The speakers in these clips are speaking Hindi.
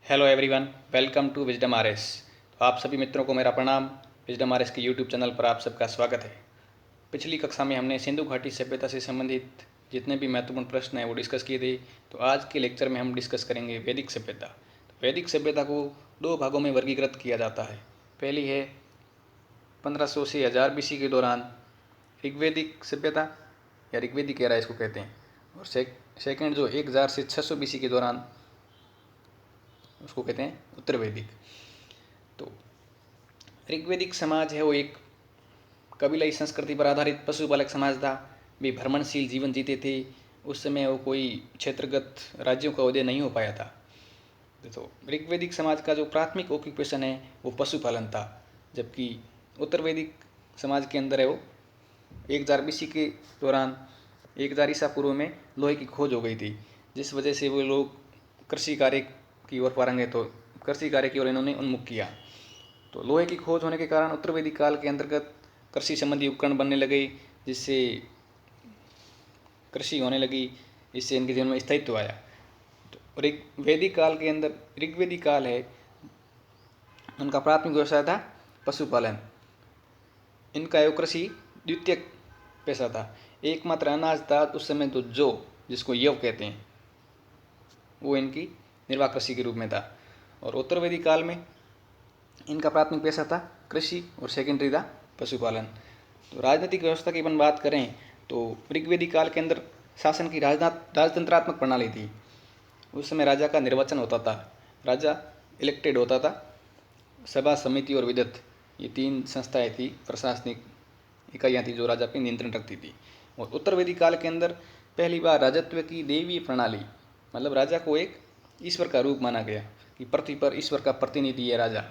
Hello everyone, welcome to Wisdom RS. तो आप सभी मित्रों को मेरा प्रणाम। विजडम आरएस के यूट्यूब चैनल पर आप सबका स्वागत है। पिछली कक्षा में हमने सिंधु घाटी सभ्यता से संबंधित जितने भी महत्वपूर्ण प्रश्न हैं वो डिस्कस किए थे। तो आज के लेक्चर में हम डिस्कस करेंगे वैदिक सभ्यता। तो वैदिक सभ्यता को दो भागों में वर्गीकृत किया जाता है। पहली है 1500 से 1000 बीसी के दौरान ऋग्वैदिक सभ्यता या ऋग्वैदिक एरा इसको कहते हैं, और सेकेंड जो 1000 से 600 बीसी के दौरान उसको कहते हैं उत्तर वैदिक। तो ऋग्वैदिक समाज है वो एक कबीलाई संस्कृति पर आधारित पशुपालक समाज था। वे भ्रमणशील जीवन जीते थे। उस समय वो कोई क्षेत्रगत राज्यों का उदय नहीं हो पाया था। तो ऋग्वैदिक समाज का जो प्राथमिक ऑक्यूपेशन है वो पशुपालन था, जबकि उत्तर वैदिक समाज के अंदर है वो 1000 बीसी के दौरान 1000 ईसा पूर्व में लोहे की खोज हो गई थी, जिस वजह से वो लोग कृषि कार्य की ओर पारंगत हो कृषि कार्य की ओर इन्होंने उन्मुख किया। तो लोहे की खोज होने के कारण उत्तर वैदिक काल के अंतर्गत कृषि संबंधी उपकरण बनने लगे, जिससे कृषि होने लगी, इससे इनके जीवन में स्थायित्व आया। तो वैदिक काल के अंदर ऋग्वैदिक काल है, उनका प्राथमिक व्यवसाय था पशुपालन। इनका एवं कृषि द्वितीय पेशा था। एकमात्र अनाज था उस समय तो जौ, जिसको यव कहते हैं, वो इनकी निर्वाह कृषि के रूप में था। और उत्तर वैदिक काल में इनका प्राथमिक पेशा था कृषि और सेकेंडरी था पशुपालन। तो राजनीतिक व्यवस्था की अपन बात करें तो ऋग्वैदिक काल के अंदर शासन की राजतंत्रात्मक प्रणाली थी। उस समय राजा का निर्वाचन होता था, राजा इलेक्टेड होता था। सभा, समिति और विदत, ये तीन संस्थाएं थी, प्रशासनिक इकाइयाँ थी जो राजा पे नियंत्रण रखती थी। और उत्तर वैदिक काल के अंदर पहली बार राजत्व की देवीय प्रणाली, मतलब राजा को एक ईश्वर का रूप माना गया कि पृथ्वी पर ईश्वर का प्रतिनिधि है राजा।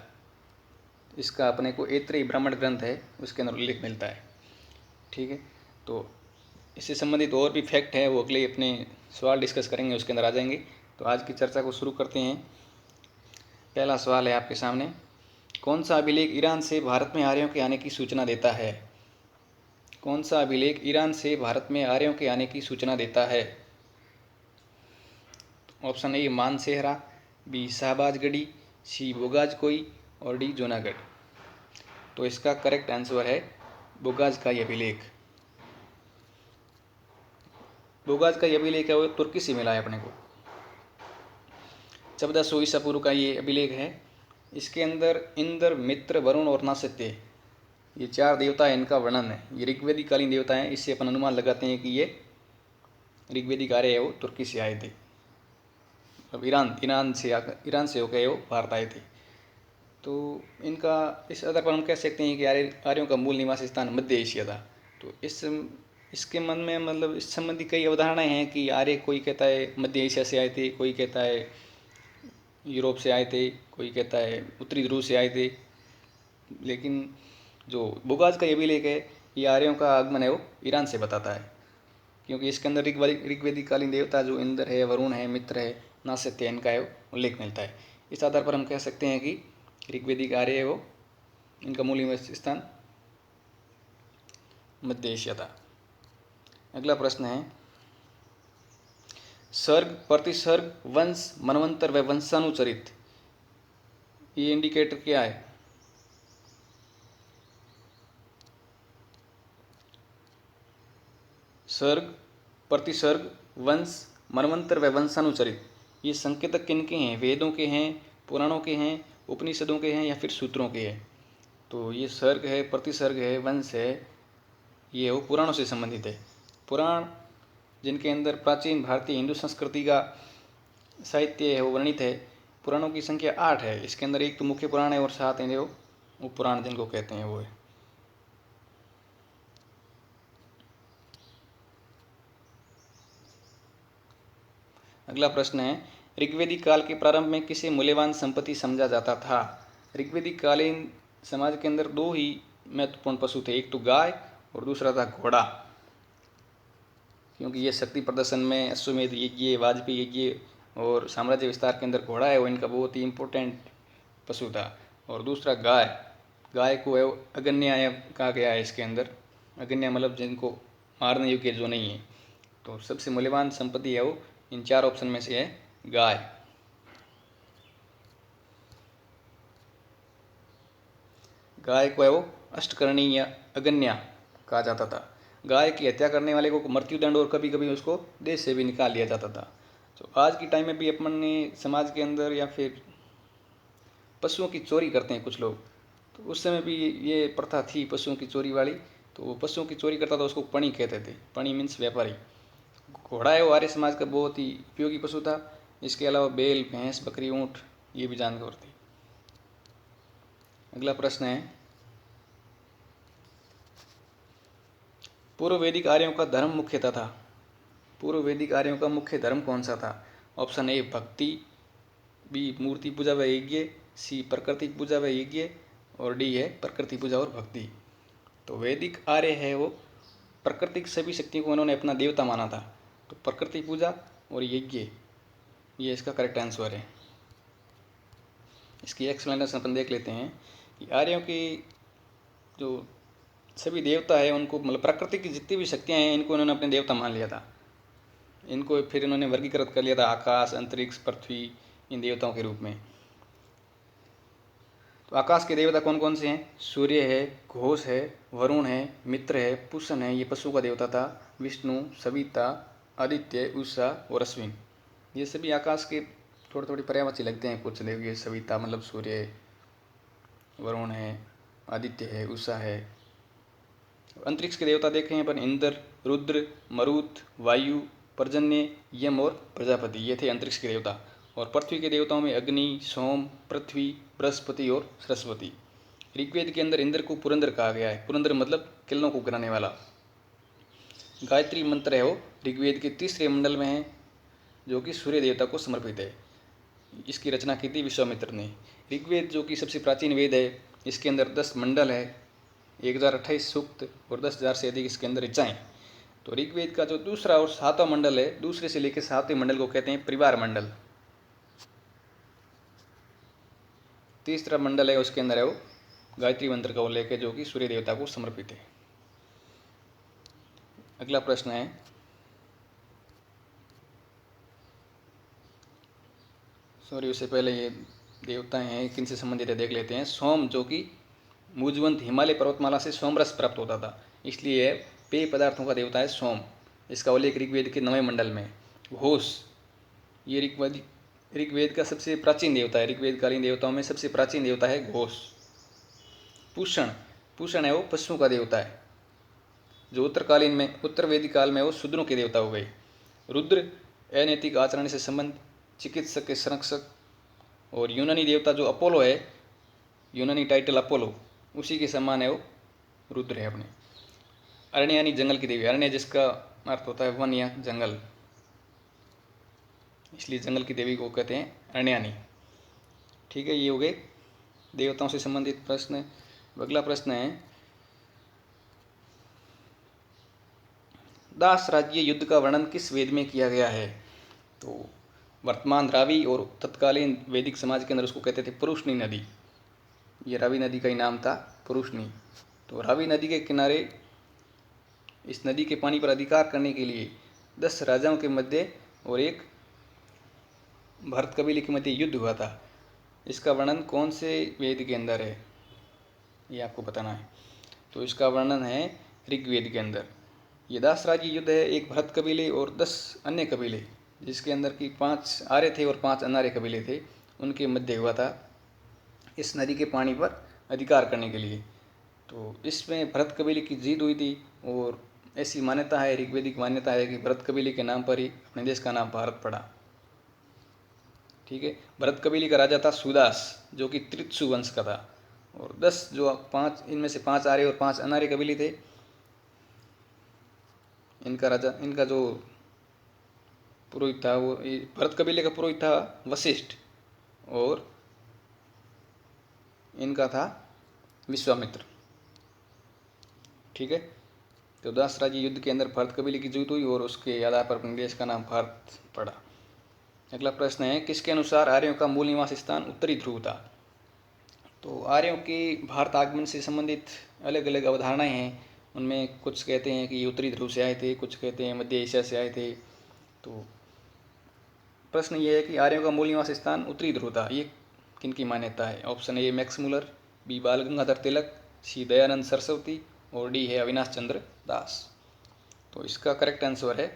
इसका अपने को ऐत्रेयी ब्राह्मण ग्रंथ है, उसके अंदर उल्लेख मिलता है। ठीक है, तो इससे संबंधित और भी फैक्ट है वो अगले अपने सवाल डिस्कस करेंगे, उसके अंदर आ जाएंगे। तो आज की चर्चा को शुरू करते हैं। पहला सवाल है आपके सामने, कौन सा अभिलेख ईरान से भारत में आर्यों के आने की सूचना देता है? कौन सा अभिलेख ईरान से भारत में आर्यों के आने की सूचना देता है? Option A Mansehra, B Shahbazgarhi, C Bogazkoy और डी जूनागढ़। तो इसका करेक्ट आंसर है बोगाज का ये अभिलेख। बोगाज का ये अभिलेख है वो तुर्की से मिला है अपने को। 1400 ईसा पूर्व का ये अभिलेख है। इसके अंदर इंद्र, मित्र, वरुण और नासत्य, ये चार देवता है, इनका वर्णन है। ये ऋग्वैदिक कालीन देवता हैं। इससे अपन अनुमान लगाते हैं कि ये ऋग्वैदिक आर्य है वो तुर्की से आए थे, अब ईरान से होकर वो भारत आए थे। तो इनका इस आधार पर हम कह सकते हैं कि आर्यों का मूल निवास स्थान मध्य एशिया था। तो इसके मन में मतलब इस संबंधी कई अवधारणाएं हैं कि आर्य, कोई कहता है मध्य एशिया से आए थे, कोई कहता है यूरोप से आए थे, कोई कहता है उत्तरी ध्रुव से आए थे। लेकिन जो बोगाज का ये अभिलेख है, ये आर्यों का आगमन है वो ईरान से बताता है, क्योंकि इसके अंदर ऋग्वैदिक कालीन देवता जो इंद्र है, वरुण है, मित्र है, नासत्य है, इनका उल्लेख मिलता है। इस आधार पर हम कह सकते हैं कि ऋग्वैदिक आर्य है वो, इनका मूल निवास स्थान मध्य एशिया था। अगला प्रश्न है, सर्ग, प्रतिसर्ग, वंश, मनवंतर व वंशानुचरित, ये इंडिकेटर क्या है? सर्ग, प्रतिसर्ग, वंश, मनवंतर व वंशानुचरित, ये संकेतक किनके हैं? वेदों के हैं, पुराणों के हैं, उपनिषदों के हैं या फिर सूत्रों के हैं? तो ये सर्ग है, प्रतिसर्ग है, वंश है, ये वो पुराणों से संबंधित है। पुराण जिनके अंदर प्राचीन भारतीय हिंदू संस्कृति का साहित्य है वो वर्णित है। पुराणों की संख्या 8 है। इसके अंदर एक तो मुख्य पुराण है और 7 हैं वो उपपुराण जिनको कहते हैं वो है। अगला प्रश्न है, ऋग्वैदिक काल के प्रारंभ में किसे मूल्यवान संपत्ति समझा जाता था? ऋग्वैदिक कालीन समाज के अंदर दो ही महत्वपूर्ण पशु थे, एक तो गाय और दूसरा था घोड़ा, क्योंकि ये शक्ति प्रदर्शन में अश्वमेध यज्ञ, वाजपेयी यज्ञ और साम्राज्य विस्तार के अंदर घोड़ा है वो इनका बहुत ही इम्पोर्टेंट पशु था। और दूसरा गाय, गाय को अगन्य कहा गया है। इसके अंदर अगन्य मतलब जिनको मारने योग्य जो नहीं है। तो सबसे मूल्यवान संपत्ति है वो इन चार ऑप्शन में से है गाय। गाय को है वो अष्टकर्णी या अगन्या कहा जाता था। गाय की हत्या करने वाले को मृत्युदंड और कभी कभी उसको देश से भी निकाल लिया जाता था। तो आज की टाइम में भी अपन ने समाज के अंदर या फिर पशुओं की चोरी करते हैं कुछ लोग, तो उस समय भी ये प्रथा थी पशुओं की चोरी वाली। तो वो पशुओं की चोरी करता था उसको पणी कहते थे। पणी मीन्स व्यापारी। घोड़ा है वो आर्य समाज का बहुत ही उपयोगी पशु था। इसके अलावा बैल, भैंस, बकरी, ऊँट ये भी जानवर थे। अगला प्रश्न है, पूर्व वैदिक आर्यों का धर्म मुख्यतः था। पूर्व वैदिक आर्यों का मुख्य धर्म कौन सा था? ऑप्शन ए भक्ति, बी मूर्ति पूजा व यज्ञ, सी प्रकृति पूजा व यज्ञ, और डी है प्रकृति पूजा और भक्ति। तो वैदिक आर्य है वो प्रकृति की सभी शक्तियों को उन्होंने अपना देवता माना था। तो प्रकृति पूजा और यज्ञ ये इसका करेक्ट आंसर है। इसकी एक्सप्लेनेशन अपन देख लेते हैं कि आर्यों की जो सभी देवता है उनको मतलब प्रकृति की जितनी भी शक्तियाँ हैं इनको उन्होंने अपने देवता मान लिया था। इनको फिर इन्होंने वर्गीकृत कर लिया था आकाश, अंतरिक्ष, पृथ्वी इन देवताओं के रूप में। तो आकाश के देवता कौन कौन से हैं? सूर्य है, घोष है, वरुण है, मित्र है, पुष्ण है, ये पशु का देवता था। विष्णु, सविता, आदित्य, उषा और अश्विन, ये सभी आकाश के थोड़े थोड़े पर्यायवाची लगते हैं कुछ देव। ये सविता मतलब सूर्य, वरुण है, आदित्य है, उषा है। अंतरिक्ष के देवता देखें अपन इंद्र, रुद्र, मरुत, वायु, पर्जन्य, यम और प्रजापति, ये थे अंतरिक्ष के देवता। और पृथ्वी के देवताओं में अग्नि, सोम, पृथ्वी, बृहस्पति और सरस्वती। ऋग्वेद के अंदर इंद्र को पुरंदर कहा गया है। पुरंदर मतलब किरणों को गिराने वाला। गायत्री मंत्र है वो ऋग्वेद के तीसरे मंडल में है, जो कि सूर्य देवता को समर्पित है। इसकी रचना की थी विश्वामित्र ने। ऋग्वेद जो कि सबसे प्राचीन वेद है, इसके अंदर 10 मंडल है, 1028 सूक्त और 10,000 से अधिक इसके अंदर ऋचाएँ। तो ऋग्वेद का जो दूसरा और 7वां मंडल है, दूसरे से लेकर 7वें मंडल को कहते हैं परिवार मंडल। तीसरा मंडल है उसके अंदर है वो गायत्री मंत्र का उल्लेख है, जो कि सूर्य देवता को समर्पित है। अगला प्रश्न है, सॉरी उससे पहले ये देवता हैं किन से संबंधित है देख लेते हैं। सोम जो कि मुजवंत हिमालय पर्वतमाला से सोमरस प्राप्त होता था, इसलिए पेय पदार्थों का देवता है सोम। इसका उल्लेख ऋग्वेद के 9वें मंडल में। घोष ये ऋग्वेद का सबसे प्राचीन देवता है। ऋग्वेदकालीन देवताओं में सबसे प्राचीन देवता है घोष। पूषण है वो पशुओं का देवता है, जो उत्तरकालीन में उत्तर वैदिक काल में वो शूद्रों के देवता हो गए। रुद्र अनैतिक आचरण से संबंध, चिकित्सक के संरक्षक। और यूनानी देवता जो अपोलो है, यूनानी टाइटल अपोलो, उसी के समान है वो रुद्र है अपने। अरण्यानी जंगल की देवी, अरण्य जिसका अर्थ होता है वन या जंगल, इसलिए जंगल की देवी को कहते हैं अरण्यानी। ठीक है, ये हो गए देवताओं से संबंधित प्रश्न। अगला प्रश्न है, दास राज्य युद्ध का वर्णन किस वेद में किया गया है? तो वर्तमान रावी और तत्कालीन वैदिक समाज के अंदर उसको कहते थे पुरुषनी नदी। ये रावी नदी का ही नाम था, पुरुषनी। तो रावी नदी के किनारे इस नदी के पानी पर अधिकार करने के लिए 10 राजाओं के मध्य और एक भरत कबीले के मध्य युद्ध हुआ था। इसका वर्णन कौन से वेद के अंदर है ये आपको बताना है। तो इसका वर्णन है ऋग्वेद के अंदर। ये दास राज्य युद्ध है एक भरत कबीले और 10 अन्य कबीले, जिसके अंदर की 5 आर्य थे और 5 अनार्य कबीले थे, उनके मध्य हुआ था इस नदी के पानी पर अधिकार करने के लिए। तो इसमें भरत कबीले की जीत हुई थी। और ऐसी मान्यता है, ऋग्वेदिक मान्यता है कि भरत कबीले के नाम पर ही अपने देश का नाम भारत पड़ा। ठीक है, भरत कबीले का राजा था सुदास, जो कि त्रित्सु वंश का था। और 10 जो 5 इनमें से 5 आर्य और 5 अनार्य कबीले थे, इनका जो पुरोहित था वो भरत कबीले का पुरोहित था वशिष्ठ, और इनका था विश्वामित्र। ठीक है, तो दास राज्य युद्ध के अंदर भरत कबीले की जीत हुई और उसके आधार पर अपने देश का नाम भारत पड़ा। अगला प्रश्न है, किसके अनुसार आर्यों का मूल निवास स्थान उत्तरी ध्रुव था? तो आर्यों के भारत आगमन से संबंधित अलग अलग अवधारणाएं हैं। उनमें कुछ कहते हैं कि उत्तरी ध्रुव से आए थे, कुछ कहते हैं मध्य एशिया से आए थे। तो प्रश्न ये है कि आर्यों का मूल निवास स्थान उत्तरी ध्रुव था, ये किन की मान्यता है? Option A Max Muller, B Bal Gangadhar तिलक, सी दयानंद सरस्वती और डी है अविनाश चंद्र दास। तो इसका करेक्ट आंसर है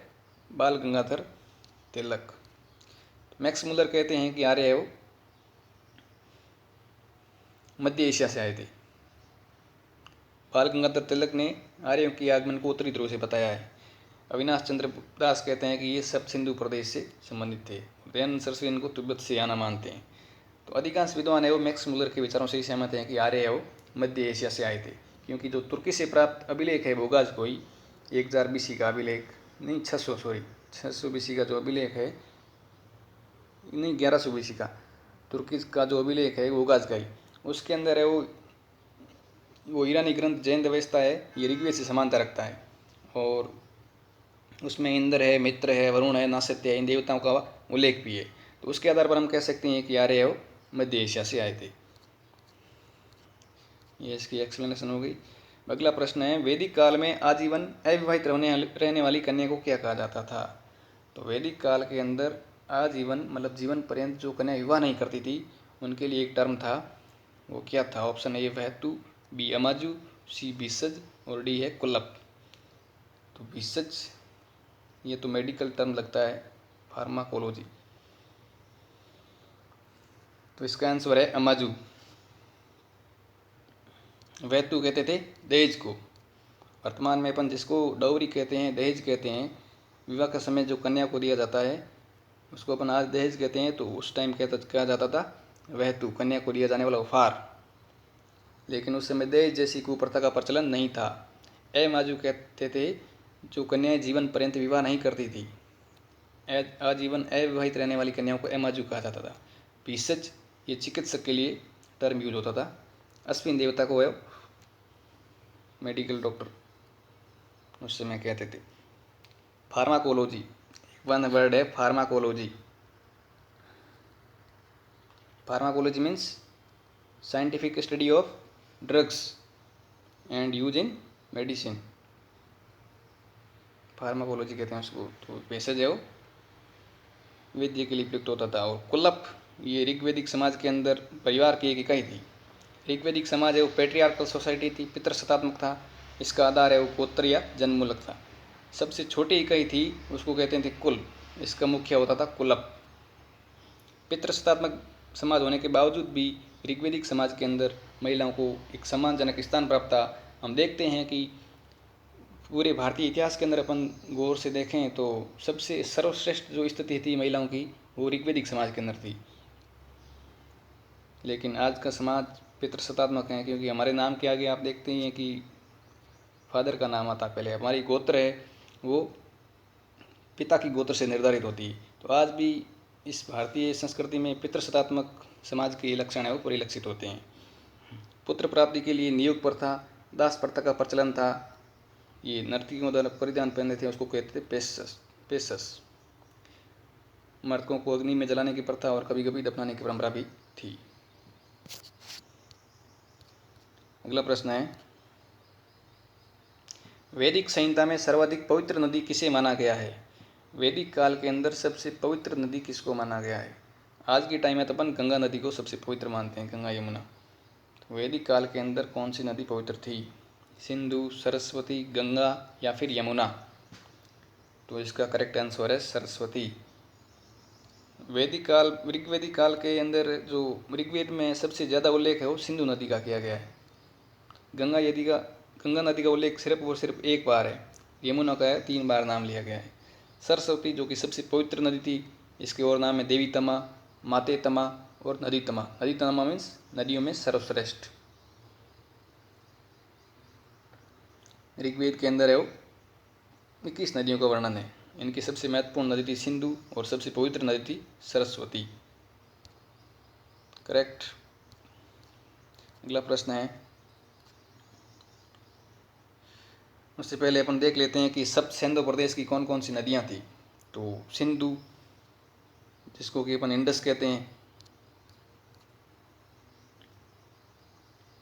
बाल गंगाधर तिलक। मैक्स मुलर कहते हैं कि आर्य है वो मध्य एशिया से आए थे। बाल गंगाधर तिलक ने आर्यों की आगमन को उत्तरी ध्रुव से बताया है। अविनाश चंद्र दास कहते हैं कि ये सब सिंधु प्रदेश से संबंधित थे। दयानंद सरस्वती इनको तिब्बत से आना मानते हैं। तो अधिकांश विद्वान है वो मैक्स मुलर के विचारों से ही सहमत हैं कि आर्य है वो मध्य एशिया से आए थे, क्योंकि जो तुर्की से प्राप्त अभिलेख है बोगाज कोई 1000 BC का अभिलेख, नहीं 600 BC का जो अभिलेख है, नहीं 1100 BC का तुर्की का जो अभिलेख है बोगाज का ही, उसके अंदर है वो ईरानी ग्रंथ जैन व्यवस्था है, ये ऋग्वेद से समानता रखता है। और उसमें इंद्र है, मित्र है, वरुण है, नासत्य है, इन देवताओं का उल्लेख भी है। तो उसके आधार पर हम कह सकते हैं कि आर्य वो मध्य एशिया से आए थे। ये इसकी एक्सप्लेनेशन हो गई। अगला प्रश्न है, वैदिक काल में आजीवन अविवाहित रहने वाली कन्या को क्या कहा जाता था? तो वैदिक काल के अंदर आजीवन मतलब जीवन पर्यंत जो कन्या विवाह नहीं करती थी उनके लिए एक टर्म था, वो क्या था? ऑप्शन ए वैतु, बी अमाजु, सी भिषज और डी है कुल्लप। तो भिषज ये तो मेडिकल टर्म लगता है, फार्माकोलॉजी। तो इसका आंसर है अमाजु। वैतु कहते थे दहेज को। वर्तमान में अपन जिसको डाउरी कहते हैं, दहेज कहते हैं, विवाह का समय जो कन्या को दिया जाता है उसको अपन आज दहेज कहते हैं। तो उस टाइम कहा जाता था वैतु, कन्या को दिया जाने वाला उपहार। लेकिन उस समय दहेज जैसी कुप्रथा का प्रचलन नहीं था। अमाजु कहते थे जो कन्याएं जीवन पर्यंत विवाह नहीं करती थी। आजीवन अविवाहित रहने वाली कन्याओं को अमाजु कहा जाता था। भिषज ये चिकित्सक के लिए टर्म यूज होता था। अश्विन देवता को मेडिकल डॉक्टर उस समय कहते थे। फार्माकोलॉजी वन वर्ड है, pharmacology. Pharmacology means scientific study of drugs and use in medicine, pharmacology कहते हैं उसको। तो भेषज है वो वैद्य के लिए प्रयुक्त होता था। और कुल्लप ये ऋग्वैदिक समाज के अंदर परिवार की एक इकाई थी। ऋग्वैदिक समाज है वो पैट्रियार्कल सोसाइटी थी, पितृसत्तात्मक था। इसका आधार है वो गोत्र या जन्मूलक था। सबसे छोटी इकाई थी उसको कहते थे कुल, इसका मुख्य होता था कुलप। पितृसत्तात्मक समाज होने के बावजूद भी ऋग्वैदिक समाज के अंदर महिलाओं को एक सम्मानजनक स्थान प्राप्त था। हम देखते हैं कि पूरे भारतीय इतिहास के अंदर अपन गौर से देखें तो सबसे सर्वश्रेष्ठ जो स्थिति थी महिलाओं की वो ऋग्वैदिक समाज के अंदर थी। लेकिन आज का समाज पितृसत्तात्मक है, क्योंकि हमारे नाम के आगे आप देखते ही हैं कि फादर का नाम आता। पहले हमारी गोत्र है वो पिता की गोत्र से निर्धारित होती है। तो आज भी इस भारतीय संस्कृति में पितृसत्तात्मक समाज के लक्षण है वो परिलक्षित होते हैं। पुत्र प्राप्ति के लिए नियोग प्रथा, दास प्रथा का प्रचलन था। ये नर्तकियों द्वारा परिधान पहनते थे, उसको कहते थे पेशस। मर्दों को अग्नि में जलाने की प्रथा और कभी कभी दफनाने की परंपरा भी थी। अगला प्रश्न है, वैदिक संहिता में सर्वाधिक पवित्र नदी किसे माना गया है? वैदिक काल के अंदर सबसे पवित्र नदी किसको माना गया है? आज के टाइम में तो अपन गंगा नदी को सबसे पवित्र मानते हैं, गंगा यमुना। तो वैदिक काल के अंदर कौन सी नदी पवित्र थी? सिंधु, सरस्वती, गंगा या फिर यमुना? तो इसका करेक्ट आंसर है सरस्वती। वैदिक काल ऋग्वैदिक काल के अंदर जो ऋग्वेद में सबसे ज़्यादा उल्लेख है वो सिंधु नदी का किया गया है। गंगा नदी का उल्लेख सिर्फ और सिर्फ एक बार है। यमुना का है 3 बार नाम लिया गया है। सरस्वती जो कि सबसे पवित्र नदी थी, इसके और नाम है देवी तमा, माते तमा और नदी तमा। नदी तमा मीन्स नदियों में सर्वश्रेष्ठ। ऋग्वेद के अंदर है वो 21 नदियों का वर्णन है। इनकी सबसे महत्वपूर्ण नदी थी सिंधु और सबसे पवित्र नदी थी सरस्वती। करेक्ट। अगला प्रश्न है, उससे पहले अपन देख लेते हैं कि सप्त सिंधु प्रदेश की कौन कौन सी नदियां थी। तो सिंधु जिसको कि अपन इंडस कहते हैं,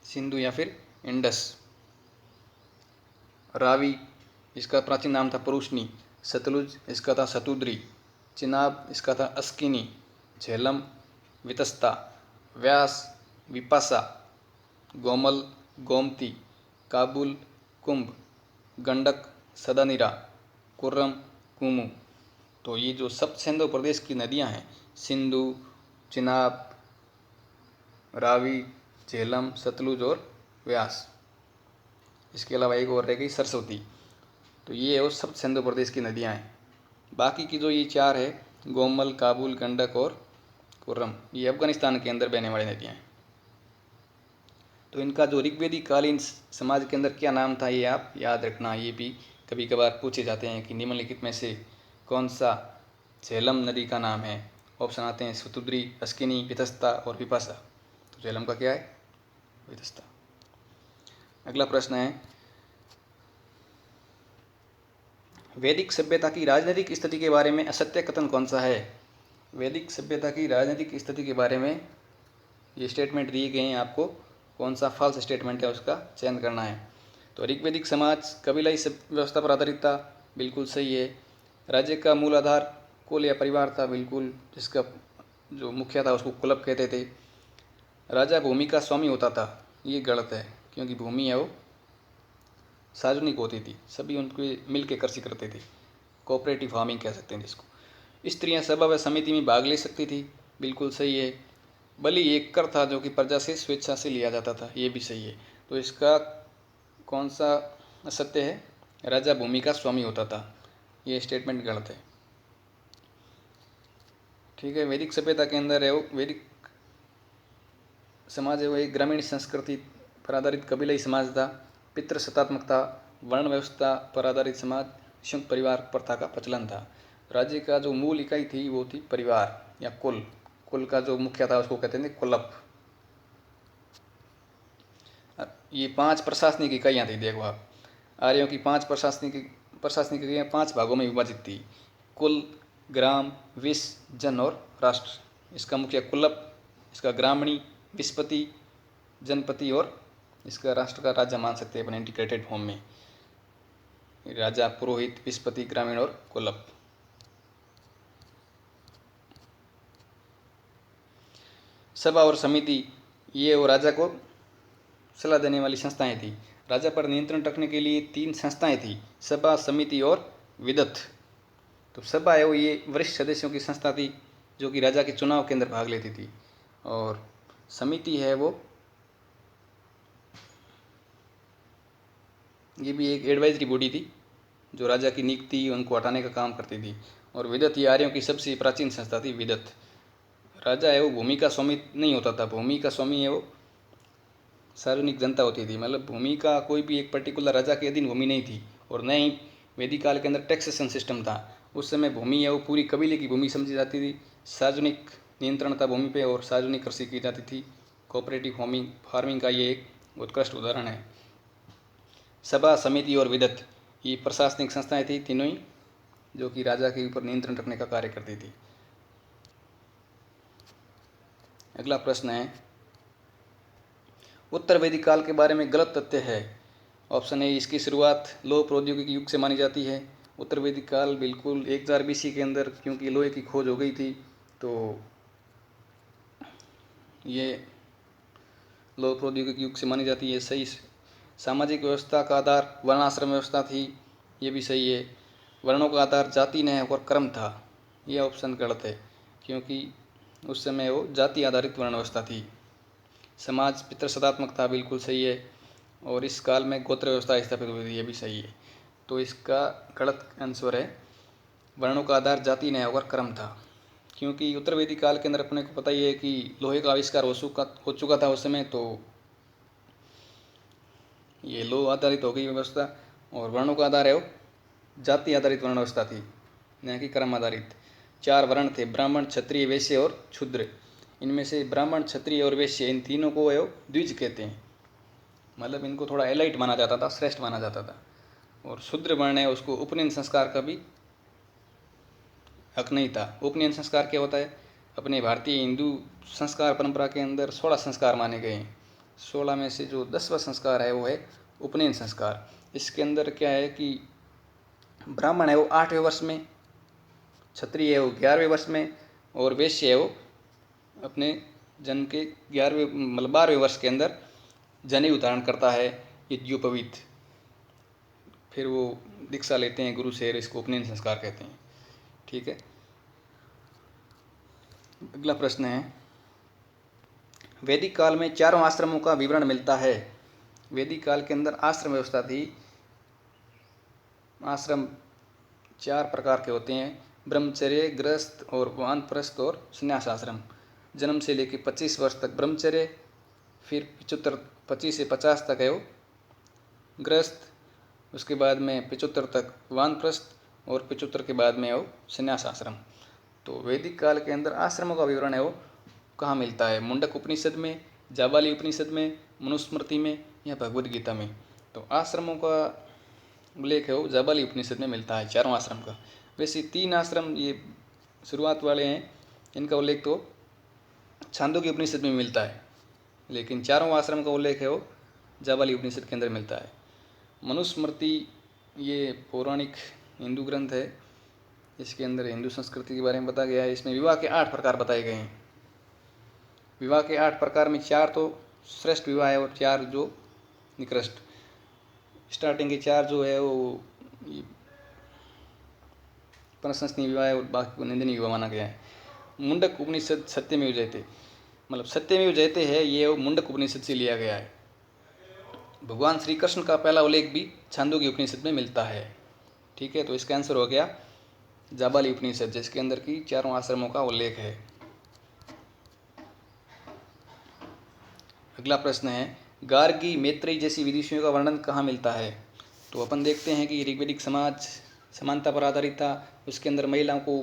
सिंधु या फिर इंडस। रावी इसका प्राचीन नाम था पुरुषनी। सतलुज इसका था सतुद्री। चिनाब इसका था अस्किनी। झेलम वितस्ता। व्यास विपासा। गोमल गोमती, काबुल, कुंभ, गंडक, सदानीरा, कुर्रम, कुमू। तो ये जो सप्त सिंधु प्रदेश की नदियां हैं, सिंधु, चिनाब, रावी, झेलम, सतलुज और व्यास, इसके अलावा एक और रह गई सरस्वती। तो ये वो सप्त सिंधु प्रदेश की नदियां हैं। बाकी की जो ये चार है, गोमल, काबुल, गंडक और कुर्रम, ये अफगानिस्तान के अंदर बहने वाली नदियां हैं। तो इनका जो ऋग्वेदी कालीन समाज के अंदर क्या नाम था, ये आप याद रखना। ये भी कभी कभार पूछे जाते हैं कि निम्नलिखित में से कौन सा झेलम नदी का नाम है। ऑप्शन आते हैं सुतुद्री, अस्किनी, वितस्ता और विपाशा। तो झेलम का क्या है? वितस्ता। अगला प्रश्न है, वैदिक सभ्यता की राजनीतिक स्थिति के बारे में असत्य कथन कौन सा है? वैदिक सभ्यता की राजनीतिक स्थिति के बारे में ये स्टेटमेंट दिए गए हैं, आपको कौन सा फॉल्स स्टेटमेंट है उसका चयन करना है। तो ऋग्वेदिक समाज कबीलाई व्यवस्था पर आधारित था, बिल्कुल सही है। राज्य का मूल आधार कुल या परिवार था, बिल्कुल, जिसका जो मुखिया था उसको कुलप कहते थे। राजा भूमि का स्वामी होता था, ये गलत है, क्योंकि भूमि है वो सार्वजनिक होती थी, सभी उनके मिल के कृषि करते थे, कोऑपरेटिव फार्मिंग कह सकते हैं जिसको। स्त्रियां सभा व समिति में भाग ले सकती थी, बिल्कुल सही है। बलि एक कर था जो कि प्रजा से स्वेच्छा से लिया जाता था, ये भी सही है। तो इसका कौन सा असत्य है? राजा भूमि का स्वामी होता था, ये स्टेटमेंट गलत है। ठीक है। वैदिक सभ्यता के अंदर है वो वैदिक समाज है वो एक ग्रामीण संस्कृति पर आधारित कबीलाई समाज था, पितृ सत्तात्मक था, वर्ण व्यवस्था पर आधारित समाज, संयुक्त परिवार प्रथा का प्रचलन था। राज्य का जो मूल इकाई थी वो थी परिवार या कुल। कुल का जो मुखिया था उसको कहते थे कुलप। ये 5 प्रशासनिक इकाइयाँ थी। देखो आप, आर्यों की 5 प्रशासनिक इकाइयाँ 5 भागों में विभाजित थी: कुल, ग्राम, विश, जन और राष्ट्र। इसका मुखिया कुलप, इसका ग्रामणी, विस्पति, जनपति और इसका राष्ट्र का राजा मान सकते हैं अपने इंटीग्रेटेड फॉर्म में। राजा, पुरोहित, विस्पति, ग्रामीण और कुलप। सभा और समिति, ये वो राजा को सलाह देने वाली संस्थाएं थी। राजा पर नियंत्रण रखने के लिए 3 संस्थाएं थी: सभा, समिति और विदत। तो सभा है वो ये वरिष्ठ सदस्यों की संस्था थी जो कि राजा के चुनाव के अंदर भाग लेती थी, और समिति है वो ये भी एक एडवाइजरी बॉडी थी जो राजा की नियुक्ति उनको हटाने का काम करती थी। और विदत ये आर्यों की सबसे प्राचीन संस्था थी, विदत। राजा है वो भूमि का स्वामी नहीं होता था, भूमि का स्वामी है वो सार्वजनिक जनता होती थी। मतलब भूमि का कोई भी एक पर्टिकुलर राजा के अधीन भूमि नहीं थी। और न ही वैदिक काल के अंदर टैक्सेशन सिस्टम था। उस समय भूमि है वो पूरी कबीले की भूमि समझी जाती थी। सार्वजनिक नियंत्रण था भूमि पे और सार्वजनिक कृषि की जाती थी। कोऑपरेटिव फार्मिंग का ये एक उत्कृष्ट उदाहरण है। सभा, समिति और विदत ये प्रशासनिक संस्थाएं थी, तीनों ही, जो कि राजा के ऊपर नियंत्रण रखने का कार्य करती थी। अगला प्रश्न है, उत्तर वैदिक काल के बारे में गलत तथ्य है। ऑप्शन ए, इसकी शुरुआत लोह प्रौद्योगिकी युग से मानी जाती है। उत्तर वैदिक काल बिल्कुल 1000 BC के अंदर, क्योंकि लोहे की खोज हो गई थी, तो ये लोह प्रौद्योगिकी युग से मानी जाती है। सही। सामाजिक व्यवस्था का आधार वर्णाश्रम व्यवस्था थी, ये भी सही है। वर्णों का आधार जाति न और क्रम था, ये ऑप्शन गलत है, क्योंकि उस समय वो जाति आधारित वर्ण व्यवस्था थी। समाज पितृसत्तात्मक था, बिल्कुल सही है। और इस काल में गोत्र व्यवस्था स्थापित हुई थी, ये भी सही है। तो इसका गलत आंसर है, वर्णों का आधार जाति न होकर क्रम था, क्योंकि उत्तर वैदिक काल के अंदर अपने को पता ही है कि लोहे का आविष्कार हो चुका था उस समय, तो ये लोह आधारित हो गई व्यवस्था। और वर्णों का आधार है वो जाति आधारित वर्ण व्यवस्था थी, न कि क्रम आधारित। 4 वर्ण थे: ब्राह्मण, क्षत्रिय, वैश्य और शूद्र। इनमें से ब्राह्मण, क्षत्रिय और वैश्य, इन तीनों को वो द्विज कहते हैं। मतलब इनको थोड़ा एलाइट माना जाता था, श्रेष्ठ माना जाता था। और शूद्र वर्ण है उसको उपनयन संस्कार का भी हक नहीं था। उपनयन संस्कार क्या होता है? अपने भारतीय हिंदू संस्कार परंपरा के अंदर 16 संस्कार माने गए हैं। 16 में से जो 10वां संस्कार है वो है उपनयन संस्कार। इसके अंदर क्या है कि ब्राह्मण है वो 8वें वर्ष में, क्षत्रिय है वो 11वें वर्ष में, और वैश्य है वो अपने जन्म के 11वें मतलब 12वें वर्ष के अंदर जनेऊ धारण करता है यज्ञोपवीत। फिर वो दीक्षा लेते हैं गुरु से, इसको उपनयन संस्कार कहते हैं। ठीक है। अगला प्रश्न है, वैदिक काल में चारों आश्रमों का विवरण मिलता है। वैदिक काल के अंदर आश्रम व्यवस्था थी। आश्रम 4 प्रकार के होते हैं, ब्रह्मचर्य, गृहस्थ और वानप्रस्थ और संन्यास आश्रम। जन्म से लेकर 25 वर्ष तक ब्रह्मचर्य, फिर 25 से 50 तक है वो गृहस्थ, उसके बाद में 75 तक वानप्रस्थ और 75 के बाद में है वो संन्यास आश्रम। तो वैदिक काल के अंदर आश्रमों का विवरण है वो कहाँ मिलता है? मुंडक उपनिषद में, जाबाली उपनिषद में, मनुस्मृति में या भगवद गीता में। तो आश्रमों का उल्लेख है वो जाबाली उपनिषद में मिलता है, चारों आश्रम का। वैसे 3 आश्रम ये शुरुआत वाले हैं, इनका उल्लेख तो छांदोग्य उपनिषद में मिलता है, लेकिन चारों आश्रम का उल्लेख है वो जाबाली उपनिषद के अंदर मिलता है। मनुस्मृति ये पौराणिक हिंदू ग्रंथ है, इसके अंदर हिंदू संस्कृति के बारे में बताया गया है। इसमें विवाह के 8 प्रकार बताए गए हैं। विवाह के 8 प्रकार में 4 तो श्रेष्ठ विवाह है और 4 जो निकृष्ट। स्टार्टिंग के 4 जो है वो प्रशंसनीय विवाह है और बाकी को निंदनीय विवाह माना गया है। मुंडक उपनिषद सत्यमेव जयते, मतलब सत्यमेव जयते है, ये मुंडक उपनिषद से लिया गया है। भगवान श्री कृष्ण का पहला उल्लेख भी छांदोग्य उपनिषद में मिलता है। ठीक है, तो इसका आंसर हो गया जाबाली उपनिषद, जिसके अंदर की चारों आश्रमों का उल्लेख है। अगला प्रश्न है, गार्गी, मैत्रेयी जैसी विदुषियों का वर्णन कहाँ मिलता है? तो अपन देखते हैं कि ऋग्वैदिक समाज समानता पर आधारित था। उसके अंदर महिलाओं को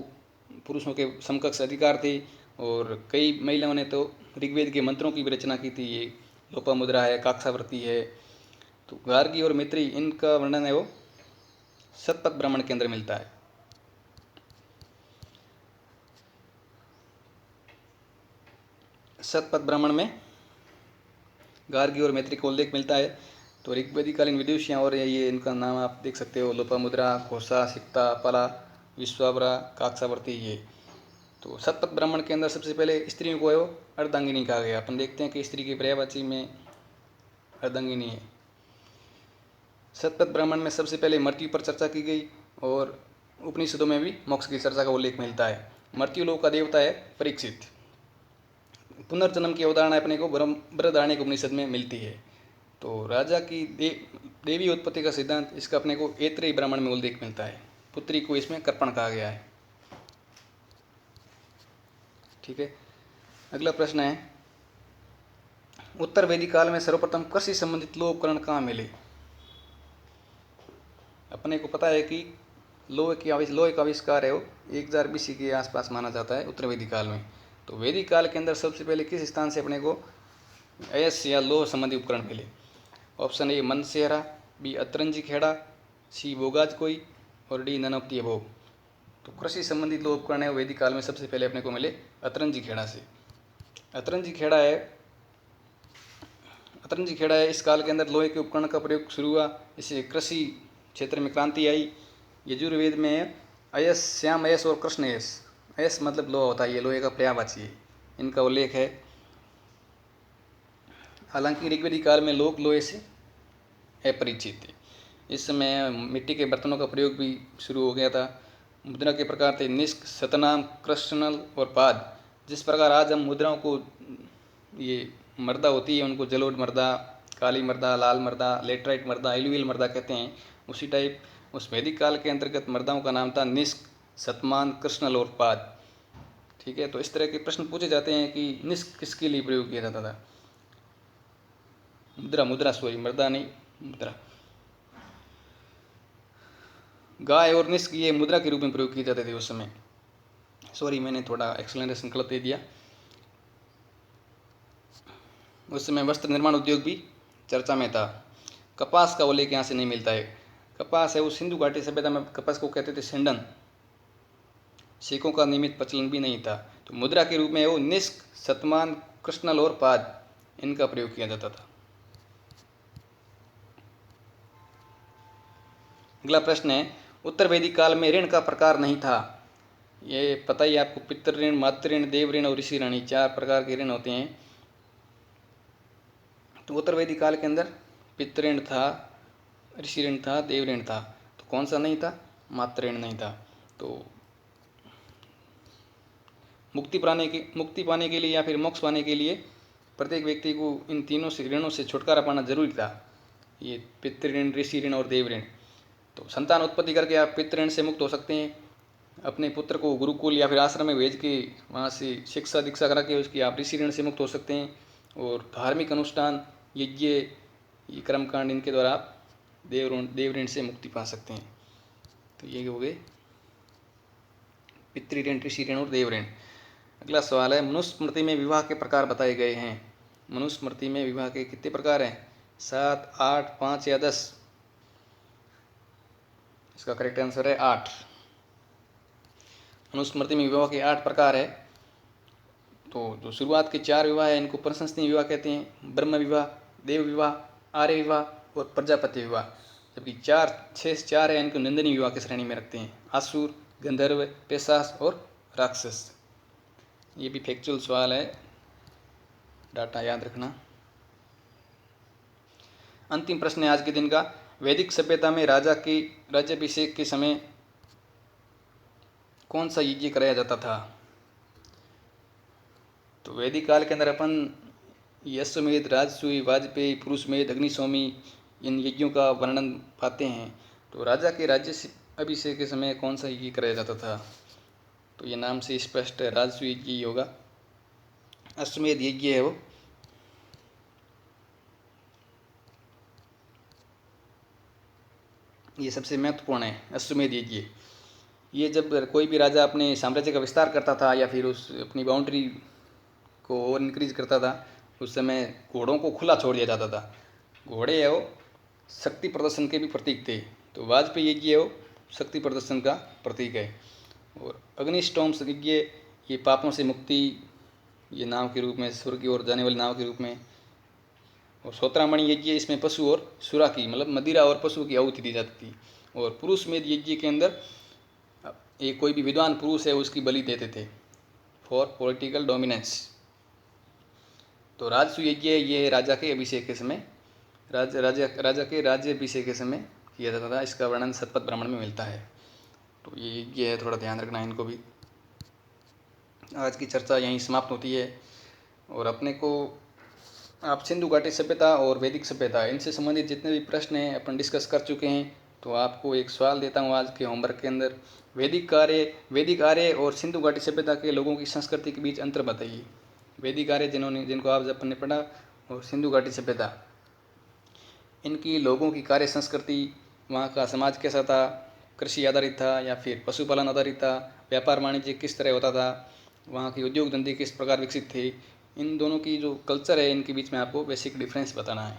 पुरुषों के समकक्ष अधिकार थे और कई महिलाओं ने तो ऋग्वेद के मंत्रों की भी रचना की थी। ये लोपामुद्रा है, काक्षावर्ती है। तो गार्गी और मैत्रेयी, इनका वर्णन है वो शतपथ ब्राह्मण के अंदर मिलता है। शतपथ ब्राह्मण में गार्गी और मैत्रेयी का उल्लेख मिलता है। तो ऋग्वैदिककालीन विदुषियाँ और ये इनका नाम आप देख सकते हो, लोपामुद्रा, घोषा, सिक्ता, पला, विश्वावरा, काक्षावर्ती। ये तो शतपथ ब्राह्मण के अंदर सबसे पहले स्त्रियों को है वो अर्धांगिनी कहा गया। अपन देखते हैं कि स्त्री की पर्यायवाची में अर्धांगिनी है। शतपथ ब्राह्मण में सबसे पहले मृत्यु पर चर्चा की गई और उपनिषदों में भी मोक्ष की चर्चा का उल्लेख मिलता है। मृत्यु लोक का देवता है परीक्षित। पुनर्जन्म की अवधारणा अपने को बृहदारण्यक उपनिषद में मिलती है। तो राजा की देवी उत्पत्ति का सिद्धांत, इसका अपने को ऐत्रेयी ब्राह्मण में उल्लेख मिलता है। पुत्री को इसमें कर्पण कहा गया है। ठीक है। अगला प्रश्न है, उत्तर वैदिक काल में सर्वप्रथम कृषि संबंधित लोह उपकरण कहाँ मिले? अपने को पता है कि लोहे का आविष्कार है वो 1000 BC के आसपास माना जाता है उत्तर वैदिक काल में। तो वैदिक काल के अंदर सबसे पहले किस स्थान से अपने को अयस्क या लोह संबंधी उपकरण मिले? Option A Mansehra, B Atranjikhera, C Bogazkoy और डी ननपती भोग। तो कृषि संबंधित लोह उपकरण है वैदिक काल में सबसे पहले अपने को मिले अतरंजी खेड़ा से। अतरंजी खेड़ा है इस काल के अंदर लोहे के उपकरण का प्रयोग शुरू हुआ। इससे कृषि क्षेत्र में क्रांति आई। यजुर्वेद में अयस, श्याम अयस और कृष्ण अयस, अयस मतलब लोहा होता है, ये लोहे का पर्यायवाची है, इनका उल्लेख है। हालांकि ऋग्वैदिक काल में लोग लोहे से अपरिचित थे। इस समय मिट्टी के बर्तनों का प्रयोग भी शुरू हो गया था। मुद्रा के प्रकार थे निष्क, शतनाम, कृष्णल और पाद। जिस प्रकार आज हम मुद्राओं को, ये मर्दा होती है उनको जलोढ़ मर्दा, काली मर्दा, लाल मर्दा, लेटराइट मर्दा, एलुवियल मर्दा कहते हैं, उसी टाइप उस वैदिक काल के अंतर्गत मर्दाओं का नाम था निष्क, शतमान, कृष्णल और पाद। ठीक है। तो इस तरह के प्रश्न पूछे जाते हैं कि निष्क किसके लिए प्रयोग किया जाता था? मर्दा नहीं, मुद्रा। गाय और निष्क ये मुद्रा के रूप में प्रयोग किए जाते थे उस समय। सॉरी, मैंने थोड़ा एक्सप्लेनेशन गलत दे दिया। उस समय वस्त्र निर्माण उद्योग भी चर्चा में था। कपास का उल्लेख यहाँ से नहीं मिलता है। कपास है वो सिंधु घाटी सभ्यता में कपास को कहते थे सेंडन। सिक्कों का नियमित प्रचलन भी नहीं था। तो मुद्रा के रूप में वो निष्क, शतमान, कृष्णल और पाद, इनका प्रयोग किया जाता था। अगला प्रश्न है, उत्तर वैदिक काल में ऋण का प्रकार नहीं था। ये पता ही आपको, पितृ ऋण, मातृ ऋण, देव ऋण और ऋषि ऋण, 4 प्रकार के ऋण होते हैं। तो उत्तर वैदिक काल के अंदर पितृण था, ऋषि ऋण था, देव ऋण था। तो कौन सा नहीं था? मातृ ऋण नहीं था। तो मुक्ति पाने के लिए या फिर मोक्ष पाने के लिए प्रत्येक व्यक्ति को इन तीनों से ऋणों से छुटकारा पाना जरूरी था, ये पितृ ऋण, ऋषि ऋण और देव ऋण। तो संतान उत्पत्ति करके आप पितृ ऋण से मुक्त हो सकते हैं। अपने पुत्र को गुरुकुल या फिर आश्रम में भेज के वहाँ से शिक्षा दीक्षा करा के उसकी आप ऋषि ऋण से मुक्त हो सकते हैं। और धार्मिक अनुष्ठान, यज्ञ, ये कर्मकांड, इनके द्वारा आप देव ऋण से मुक्ति पा सकते हैं। तो ये हो गए पितृ ऋण, ऋषि ऋण और देव ऋण। अगला सवाल है, मनुस्मृति में विवाह के प्रकार बताए गए हैं। मनुस्मृति में विवाह के कितने प्रकार हैं? 7, 8, 5 या 10? इसका करेक्ट आंसर है 8। मनुस्मृति में विवाह के 8 प्रकार है। तो जो शुरुआत के 4 विवाह है इनको प्रशंसनीय विवाह कहते हैं। ब्रह्म विवाह, देव विवाह, आर्य विवाह और प्रजापति विवाह। जबकि 4 है इनको निंदनीय विवाह की श्रेणी में रखते हैं। असुर, गंधर्व, पिशाच और राक्षस। ये भी फैक्चुअल सवाल है, डाटा याद रखना। अंतिम प्रश्न है आज के दिन का। वैदिक सभ्यता में राजा के राज्याभिषेक के समय कौन सा यज्ञ कराया जाता था? तो वैदिक काल के अंदर अपन अश्वमेध, राजसूय, वाजपेयी, पुरुषमेध, अग्निशोमी, इन यज्ञों का वर्णन पाते हैं। तो राजा के राज्य अभिषेक के समय कौन सा यज्ञ कराया जाता था? तो ये नाम से स्पष्ट है, राजसूय यज्ञ ही होगा। अश्वमेध यज्ञ है वो। ये सबसे महत्वपूर्ण है, अश्वमेध यज्ञ। ये जब कोई भी राजा अपने साम्राज्य का विस्तार करता था या फिर उस अपनी बाउंड्री को और इंक्रीज करता था, उस समय घोड़ों को खुला छोड़ दिया जाता था। घोड़े है वो शक्ति प्रदर्शन के भी प्रतीक थे। तो वाजपेयी यज्ञ है वो शक्ति प्रदर्शन का प्रतीक है। और अग्निस्टोम यज्ञ ये पापों से मुक्ति, ये नाव के रूप में, स्वर्ग की ओर जाने वाली नाव के रूप में। और सोत्रामणि यज्ञ, इसमें पशु और सुरा की, मतलब मदिरा और पशु की आहुति दी जाती थी। और पुरुषमेध यज्ञ के अंदर एक कोई भी विद्वान पुरुष है उसकी बलि देते थे फॉर पॉलिटिकल डोमिनेंस। तो राजसूय यज्ञ ये राजा के अभिषेक के समय, राजा के राज्य अभिषेक के समय किया जाता था। इसका वर्णन शतपथ ब्राह्मण में मिलता है। तो ये यज्ञ है, थोड़ा ध्यान रखना इनको भी। आज की चर्चा यहीं समाप्त होती है। और अपने को आप सिंधु घाटी सभ्यता और वैदिक सभ्यता, इनसे संबंधित जितने भी प्रश्न हैं अपन डिस्कस कर चुके हैं। तो आपको एक सवाल देता हूँ आज के होमवर्क के अंदर। वैदिक आर्य और सिंधु घाटी सभ्यता के लोगों की संस्कृति के बीच अंतर बताइए। वैदिक आर्य जिनको आप अपन ने पढ़ा, और सिंधु घाटी सभ्यता, इनकी लोगों की कार्य संस्कृति, वहाँ का समाज कैसा था, कृषि आधारित था या फिर पशुपालन आधारित था, व्यापार वाणिज्य किस तरह होता था, वहाँ के उद्योग धंधे किस प्रकार विकसित थे, इन दोनों की जो कल्चर है इनके बीच में आपको बेसिक डिफरेंस बताना है।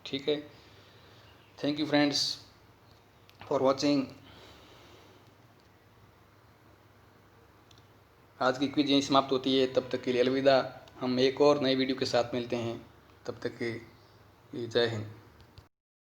ठीक है, thank you friends for watching. आज की क्विज यहीं समाप्त होती है। तब तक के लिए अलविदा। हम एक और नए वीडियो के साथ मिलते हैं। तब तक के लिए जय हिंद।